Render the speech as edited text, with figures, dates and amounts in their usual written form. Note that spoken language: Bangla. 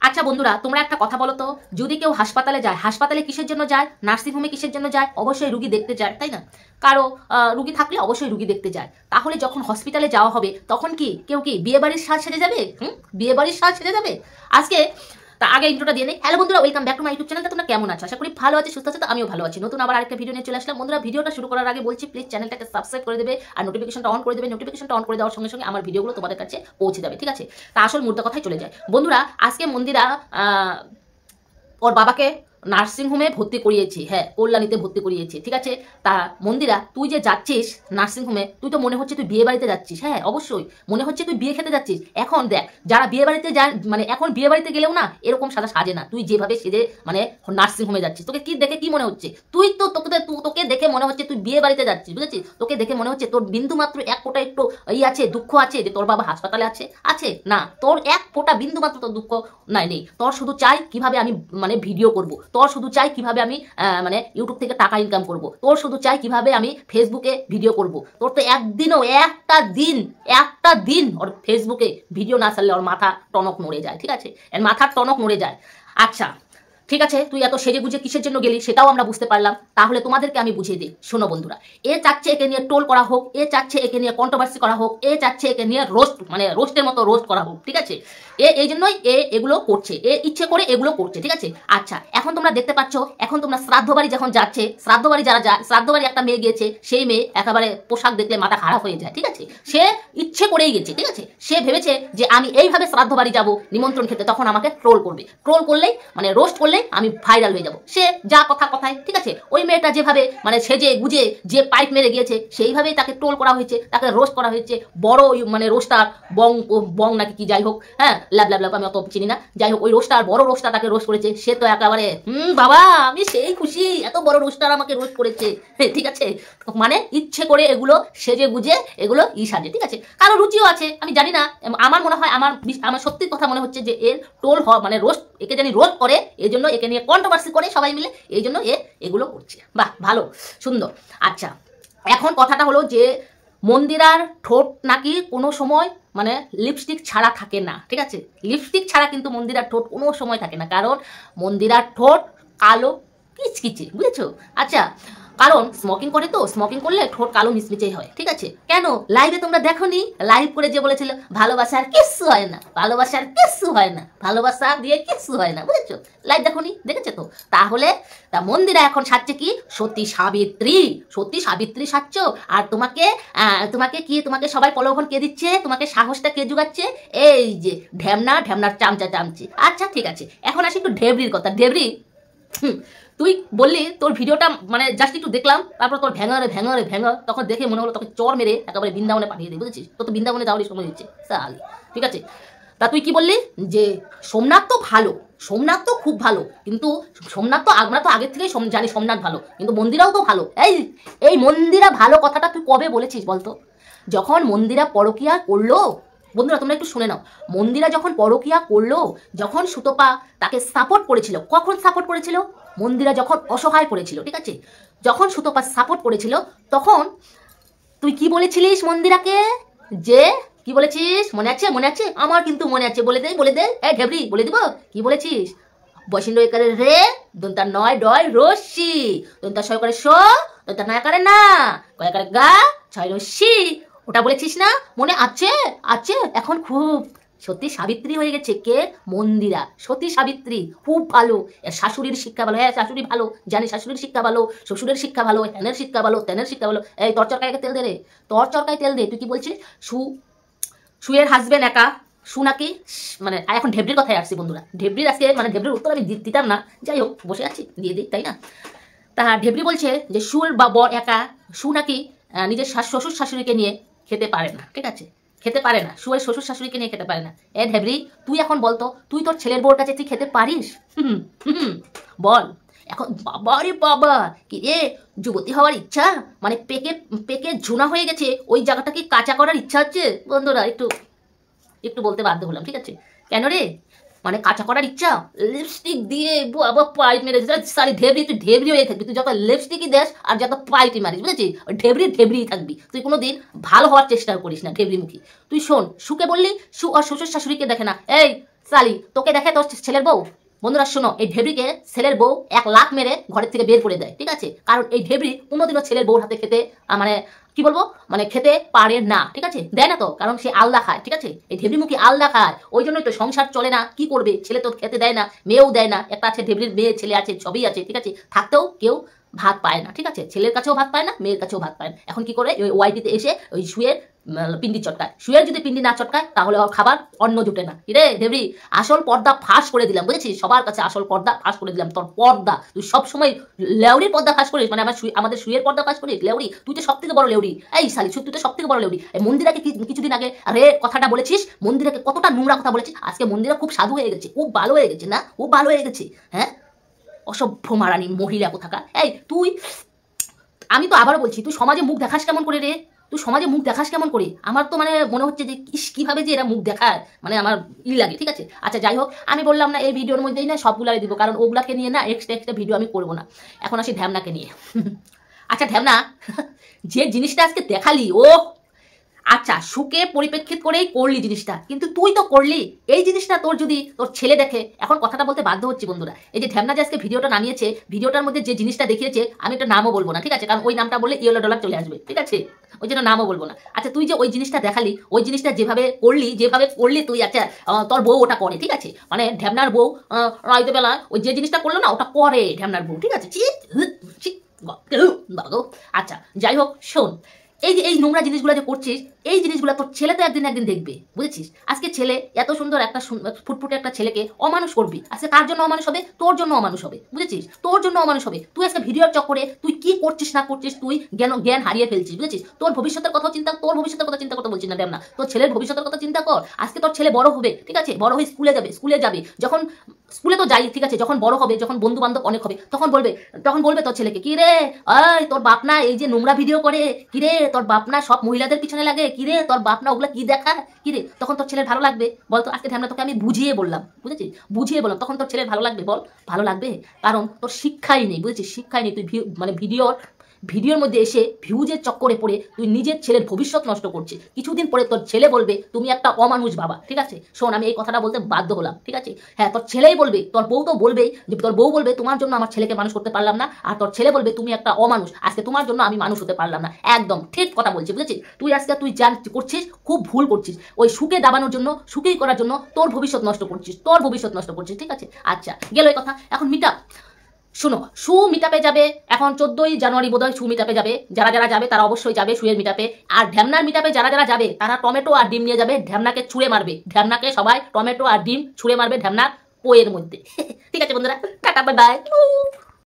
আচ্ছা বন্ধুরা, তোমরা একটা কথা বলো তো, যদি কেউ হাসপাতালে যায়, হাসপাতালে কিসের জন্য যায়? নার্সিংহোমে কিসের জন্য যায়? অবশ্যই রুগী দেখতে যায়, তাই না? কারো রুগী থাকলে অবশ্যই রুগী দেখতে যায়। তাহলে যখন হসপিটালে যাওয়া হবে তখন কি কেউ কি বিয়ে বাড়ির সাজ সেজে যাবে? বিয়ে বাড়ির সাজ সেজে যাবে? আজকে তা আগে ইন্ট্রোটা দিয়ে নেই। হ্যালো বন্ধুরা, welcome back to my YouTube চ্যানেলটা। তোমরা কেমন আছো? আশা করি ভালো আছি, সুস্থ আছো। তো আমিও ভালো আছি। নতুন আবার আরেকটা ভিডিও নিয়ে চলে আসলাম। বন্ধুরা, ভিডিওটা শুরু করার আগে বলছি, প্লিজ চ্যানেলটাকে সাবস্ক্রাইব করে দেবে আর নোটিফিকেশনটা অন করে দেবে। নোটিফিকেশনটা অন করে দেওয়ার সঙ্গে সঙ্গে আমার ভিডিওগুলো তোমাদের কাছে পৌঁছে যাবে, ঠিক আছে? তা আসল মুদ্রা কথায় চলে যায়। বন্ধুরা, আজকে মন্দিরা ওর বাবাকে নার্সিংহোমে ভর্তি করিয়েছি, হ্যাঁ, কল্যাণীতে ভর্তি করিয়েছি, ঠিক আছে? তা মন্দিরা, তুই যে যাচ্ছিস নার্সিংহোমে, তুই তো মনে হচ্ছে তুই বিয়ে বাড়িতে যাচ্ছিস। হ্যাঁ, অবশ্যই মনে হচ্ছে তুই বিয়ে খেতে যাচ্ছিস। এখন দেখ, যারা বিয়ে বাড়িতে যায়, মানে এখন বিয়ে বাড়িতে গেলেও না এরকম সাদা সাজে না। তুই যেভাবে সেজে মানে নার্সিংহোমে যাচ্ছিস, তোকে কি দেখে কি মনে হচ্ছে? তুই তো তোকে দেখে মনে হচ্ছে তুই বিয়ে বাড়িতে যাচ্ছিস, বুঝেছিস? তোকে দেখে মনে হচ্ছে তোর বিন্দু মাত্র এক ফোঁটা একটু আছে, দুঃখ আছে যে তোর বাবা হাসপাতালে আছে আছে না? তোর এক ফোঁটা বিন্দু মাত্র তোর দুঃখ নেই। তোর শুধু চাই কিভাবে আমি মানে ভিডিও করব, তোর শুধু চাই কিভাবে আমি মানে ইউটিউব থেকে টাকা ইনকাম করব, তোর শুধু চাই কিভাবে আমি ফেসবুকে ভিডিও করব। তোর তো একদিনও একটা দিন ওর ফেসবুকে ভিডিও না ছাড়লে ওর মাথা টনক নড়ে যায়, ঠিক আছে? এর মাথার টনক নড়ে যায়। আচ্ছা ঠিক আছে, তুই এত সেজে গুজে কিসের জন্য গেলি সেটাও আমরা বুঝতে পারলাম। তাহলে তোমাদেরকে আমি বুঝিয়ে দিই, শোনো বন্ধুরা। এ চাচ্ছে একে নিয়ে টোল করা হোক, এ চাচ্ছে একে নিয়ে কন্ট্রোভার্সি করা হোক, এ চাচ্ছে একে নিয়ে রোস্ট মানে রোস্টের মতো রোস্ট করা হোক, ঠিক আছে? এই জন্যই এগুলো করছে, ইচ্ছে করে এগুলো করছে, ঠিক আছে? আচ্ছা, এখন তোমরা দেখতে পাচ্ছ, এখন তোমরা শ্রাদ্ধ বাড়ি যখন যাচ্ছে, শ্রাদ্ধ বাড়ি যারা যায়, শ্রাদ্ধ বাড়ি একটা মেয়ে গিয়েছে, সেই মেয়ে একেবারে পোশাক দেখলে মাথা খারাপ হয়ে যায়, ঠিক আছে? সে ইচ্ছে করেই গেছে, ঠিক আছে? সে ভেবেছে যে আমি এইভাবে শ্রাদ্ধ বাড়ি যাবো নিমন্ত্রণ খেতে, তখন আমাকে ট্রোল করবে, ট্রোল করলেই মানে রোস্ট করলে আমি ভাইরাল হয়ে যাব। সে যা কথায়, ঠিক আছে? ওই মেয়েটা যেভাবে মানে সেজে গুজে যে পাইপ মেরে গিয়েছে, সেইভাবেই তাকে ট্রোল করা হয়েছে, তাকে রোস্ট করা হয়েছে। বড় মানে রোস্টার বং নাকি কি, যাই হোক, হ্যাঁ, ল্যাব আমি অত চিনি না, যাই হোক, ওই রোস্টার বড় রোস্টার তাকে রোস্ট করেছে। সে তো একেবারে বাবা আমি সেই খুশি, এত বড় রোস্টার আমাকে রোস্ট করেছে, ঠিক আছে? মানে ইচ্ছে করে এগুলো সেজে গুজে এগুলো সাজে, ঠিক আছে? কারো রুচিও আছে, আমি জানি না। আমার মনে হয়, আমার সত্যি কথা মনে হচ্ছে যে এর টোল মানে রোস্ট, একে জানি রোস্ট করে, এই জন্য একে নিয়ে কন্ট্রোভার্সি করে সবাই মিলে, এই জন্য এগুলো করছে। বাহ, ভালো, সুন্দর। আচ্ছা, এখন কথাটা হলো যে মন্দিরার ঠোঁট নাকি কোনো সময় মানে লিপস্টিক ছাড়া থাকে না, ঠিক আছে? লিপস্টিক ছাড়া কিন্তু মন্দিরার ঠোঁট কোনো সময় থাকে না, কারণ মন্দিরার ঠোঁট কালো কিচকিচে, বুঝেছো? আচ্ছা, কারণ স্মোকিং করে, তো স্মোকিং করলে ঠোঁট কালো মিচমিচে হয়, ঠিক আছে? কেন লাইভে তোমরা দেখোনি? লাইভ করে যে বলেছিল ভালোবাসার কিচ্ছু হয় না, ভালোবাসার কিচ্ছু হয় না, ভালোবাসা দিয়ে কিচ্ছু হয় না, বুঝেছো? লাইভ দেখোনি? দেখেছো তো? তাহলে তা মন্দিরা এখন সাজছে কি সতী সাবিত্রী, সতী সাবিত্রী সাজছ। আর তোমাকে কি, তোমাকে সবাই প্রলোভন কে দিচ্ছে? তোমাকে সাহসটা কে জুগাচ্ছে? এই যে ঢ্যামনার চামচি। আচ্ছা ঠিক আছে, এখন আসি একটু ঢেবরির কথা। ঢেবরি, তুই বললি তোর ভিডিওটা মানে জাস্ট একটু দেখলাম, তারপর তোর ভ্যাঙর, তখন দেখে মনে হলো তোকে চর মেরে একেবারে বৃন্দাবনে পাঠিয়ে দিই, বুঝেছিস? তো বৃন্দাবনে যাওয়ারই সময় হচ্ছে সালি, ঠিক আছে? তা তুই কি বললি যে সোমনাথ তো ভালো, সোমনাথ তো খুব ভালো, কিন্তু সোমনাথ তো আমরা তো আগের থেকেই জানি সোমনাথ ভালো, কিন্তু মন্দিরাও তো ভালো। এই মন্দিরা ভালো কথাটা তুই কবে বলেছিস বলতো? যখন মন্দিরা পরকিয়া করলো, বন্ধুরা তোমরা একটু শুনে নাও, মন্দিরা যখন পরকিয়া করলো, যখন সুতপা তাকে সাপোর্ট করেছিল, কখন সাপোর্ট করেছিল? মন্দিরা যখন অসহায় পড়েছিল, ঠিক আছে? যখন সুতপা সাপোর্ট করেছিল, তখন তুই কি বলেছিলিস মন্দিরাকে? যে কি বলেছিস মনে আছে? আমার কিন্তু মনে আছে, বলে দে এ ঢেবরি, বলে দিব কি বলেছিস? বসিন্দ একারে রে, দন্তা নয় ডয় রশ্মি, দন্তা ছয় করে শো, দন্তা নয় করে না, কয় করে গা, ছয় রশ্মি, ওটা বলেছিস না? মনে আছে? এখন খুব সতী সাবিত্রী হয়ে গেছে। কে? মন্দিরা সতী সাবিত্রী, খুব ভালো। শাশুড়ির শিক্ষা ভালো, হ্যাঁ শাশুড়ি ভালো, জানি শাশুড়ির শিক্ষা ভালো, শ্বশুরের শিক্ষা ভালো, হ্যানের শিক্ষা ভালো, তেনের শিক্ষা ভালো। এই তোর চরকায় তেল দে রে, তোর চরকায় তেল দে। তুই কি বলছিস? সুয়ের হাজবেন্ড একা, সু নাকি মানে এখন ঢেবরির কথায় আসছি বন্ধুরা। ঢেবরির আজকে মানে ঢেবরির উত্তর আমি দিতাম না, যাই হোক বসে আছি, দিয়ে দিই, তাই না? তা ঢেবরি বলছে যে সুর বা বর একা, সু নাকি নিজের শ্বশুর শাশুড়িকে নিয়ে খেতে পারে না, ঠিক আছে? খেতে পারে না, সুয়ের শ্বশুর শাশুড়িকে নিয়ে খেতে পারে না। এ ঢেবরি, তুই এখন বলতো, তুই তোর ছেলের বউর কাছে তুই খেতে পারিস? বল এখন। বাবারে বাবা, কি রে, যুবতী হওয়ার ইচ্ছা মানে পেকে ঝুনা হয়ে গেছে, ওই জায়গাটা কি কাঁচা করার ইচ্ছা হচ্ছে? বন্ধুরা একটু বলতে বাধ্য হলাম, ঠিক আছে? কেন রে, মানে কাঁচা করার ইচ্ছা? লিপস্টিক দিয়ে বাবা পাইপ মেরে সারি ঢেবরি, তুই ঢেবরি হয়ে থাকবি। তুই যত লিপস্টিকই দেশ আর যত পাইপই মারিস, বুঝেছিস? ঢেবরি থাকবি তুই, কোনোদিন ভালো হওয়ার চেষ্টা করিস না, ঢেবরি মুখী। তুই শোন, সুকে বললি, সু আর শ্বশুর শাশুড়িকে দেখে না। এই সালি তোকে দেখে তোর ছেলের বউ। বন্ধুরা শোনো, এই ঢেবরিকে ছেলের বউ 1 লাখ মেরে ঘরের থেকে বের করে দেয়, ঠিক আছে? কারণ এই ঢেবরি কোনোদিনও ছেলের বউর হাতে খেতে মানে কি বলবো, মানে খেতে পারে না, ঠিক আছে? দেয় না তো, কারণ সে আলদা খায়, ঠিক আছে? এই ঢেবরি মুখী আলদা খায়, ওই জন্যই তো সংসার চলে না। কি করবে, ছেলে তো খেতে দেয় না, মেয়েও দেয় না। একটা আছে ঢেবরির মেয়ে ছেলে আছে, সবই আছে, ঠিক আছে? থাকতেও কেউ ভাত পায় না, ঠিক আছে? ছেলের কাছেও ভাত পায় না, মেয়ের কাছেও ভাত পায় না। এখন কি করে, ওই ওয়াইটিতে এসে ওই শুয়ের পিন্ডি চটকায়। শুয়ের যদি পিন্ডি না চটকায় তাহলে ওর খাবার অন্ন জুটে না। রে ঢেবরি, আসল পর্দা ফাঁস করে দিলাম, বুঝেছিস? সবার কাছে আসল পর্দা ফাঁস করে দিলাম। তোর পর্দা, তুই সবসময় লেউরির পর্দা ফাঁস করিস, মানে আমাদের শুয়ের পর্দা ফাঁস করিস। লেউরি, তুই তো সব থেকে বড় লেউরি। এই শালি, তুই তো সব থেকে বড় লেউরি। এই মন্দিরাকে কিছুদিন আগে আরে কথাটা বলেছিস, মন্দিরাকে কতটা নোংরা কথা বলেছিস। আজকে মন্দিরা খুব সাধু হয়ে গেছে, খুব ভালো হয়ে গেছে না, খুব ভালো হয়ে গেছে। হ্যাঁ, অসভ্য মারানি মহিলা কোথাকার। এই তুই, আমি তো আবারও বলছি, তুই সমাজে মুখ দেখাস কেমন করে রে? তুই সমাজে মুখ দেখাস কেমন করে? আমার তো মানে মনে হচ্ছে যে কিভাবে যে এরা মুখ দেখায়, মানে আমার লাগে, ঠিক আছে? আচ্ছা যাই হোক, আমি বললাম না এই ভিডিওর মধ্যেই না সবগুলাই দিব, কারণ ওগুলাকে নিয়ে না এক্সট্রা ভিডিও আমি করবো না। এখন আসি ঢ্যামনাকে নিয়ে। আচ্ছা ঢ্যামনা, যে জিনিসটা আজকে দেখালি, ও আচ্ছা সুখে পরিপ্রেক্ষিত করেই করলি জিনিসটা, কিন্তু তুই তো করলি। এই জিনিসটা তোর যদি তোর ছেলে দেখে, এখন কথাটা বলতে বাধ্য হচ্ছি বন্ধুরা, এই যে ঢ্যামনা যে আজকে ভিডিওটা নামিয়েছে, ভিডিওটার মধ্যে যে জিনিসটা দেখিয়েছে, আমি একটা নামও বলবো না, ঠিক আছে? কারণ ওই নামটা বললে ইয়েলো ডলার চলে আসবে, ঠিক আছে? ওই জন্য নামও বলবো না। আচ্ছা তুই যে ওই জিনিসটা দেখালি, ওই জিনিসটা যেভাবে করলি তুই, আচ্ছা তোর বউ ওটা করে, ঠিক আছে? মানে ঢ্যামনার বউ রাইতে বেলা ওই যে জিনিসটা করলো না, ওটা করে ঢ্যামনার বউ, ঠিক আছে? আচ্ছা যাই হোক, শোন, এই যে এই নোংরা জিনিসগুলো যে করছিস, এই জিনিসগুলো তোর ছেলে তো একদিন দেখবে, বুঝেছিস? আজকে ছেলে এত সুন্দর একটা ফুটফুটে একটা ছেলেকে অমানুষ করবি, আজকে কার জন্য অমানুষ হবে? তোর জন্য অমানুষ হবে, বুঝেছিস? তোর জন্য অমানুষ হবে। তুই আজকে ভিডিওর চক্করে তুই কি করছিস না করছিস, তুই জ্ঞান হারিয়ে ফেলছিস, বুঝেছিস? তোর ভবিষ্যতের কথা চিন্তা, তোর ভবিষ্যতের কথা চিন্তা করতে বলছিস না দেব না, তোর ছেলের ভবিষ্যতের কথা চিন্তা কর। আজকে তোর ছেলে বড় হবে, ঠিক আছে? বড় হয়ে স্কুলে যাবে, যখন স্কুলে তো যাই, ঠিক আছে? যখন বড় হবে, যখন বন্ধু বান্ধব অনেক হবে, তখন বলবে তোর ছেলেকে, কি রে ওই তোর বাপ না এই যে নোংরা ভিডিও করে, কি রে তোর বাপ না সব মহিলাদের পিছনে লাগে, কি রে তোর বাপ না ওগুলা কি দেখায়, কি রে? তখন তোর ছেলের ভালো লাগবে? বলতো আজকে ঢ্যামনা তোকে আমি বুঝিয়ে বললাম, বুঝেছিস? বুঝিয়ে বললাম, তখন তোর ছেলের ভালো লাগবে? বল, ভালো লাগবে? কারণ তোর শিক্ষাই নেই, বুঝেছিস? শিক্ষাই নেই। তুই মানে ভিডিওর মধ্যে এসে ভিউজের চক্করে পড়ে তুই নিজের ছেলের ভবিষ্যৎ নষ্ট করছিস। কিছুদিন পরে তোর ছেলে বলবে তুমি একটা অমানুষ বাবা, ঠিক আছে? শোন, আমি এই কথাটা বলতে বাধ্য হলাম, ঠিক আছে? হ্যাঁ, তোর ছেলেই বলবে, তোর বউ তো বলবেই, যে তোর বউ বলবে তোমার জন্য আমার ছেলেকে মানুষ করতে পারলাম না, আর তোর ছেলে বলবে তুমি একটা অমানুষ, আজকে তোমার জন্য আমি মানুষ হতে পারলাম না। একদম ঠিক কথা বলছি, বুঝেছিস? তুই যা করছিস খুব ভুল করছিস। ওই সুখে দাবানোর জন্য, সুখেই করার জন্য তোর ভবিষ্যৎ নষ্ট করছিস, ঠিক আছে? আচ্ছা গেল এই কথা। এখন মিট আপ, শুনো, সু মিটাপে যাবে এখন 14ই জানুয়ারি বোধহয় সু মিটাপে যাবে। যারা যাবে তারা অবশ্যই যাবে সুয়ের মিটাপে। আর ঢ্যামনার মিটাপে যারা যাবে তারা টমেটো আর ডিম নিয়ে যাবে, ঢ্যামনাকে ছুঁড়ে মারবে। ঢ্যামনাকে সবাই টমেটো আর ডিম ছুঁড়ে মারবে ঢ্যামনার পোয়ের মধ্যে। ঠিক আছে বন্ধুরা, টাটা, বাই বাই।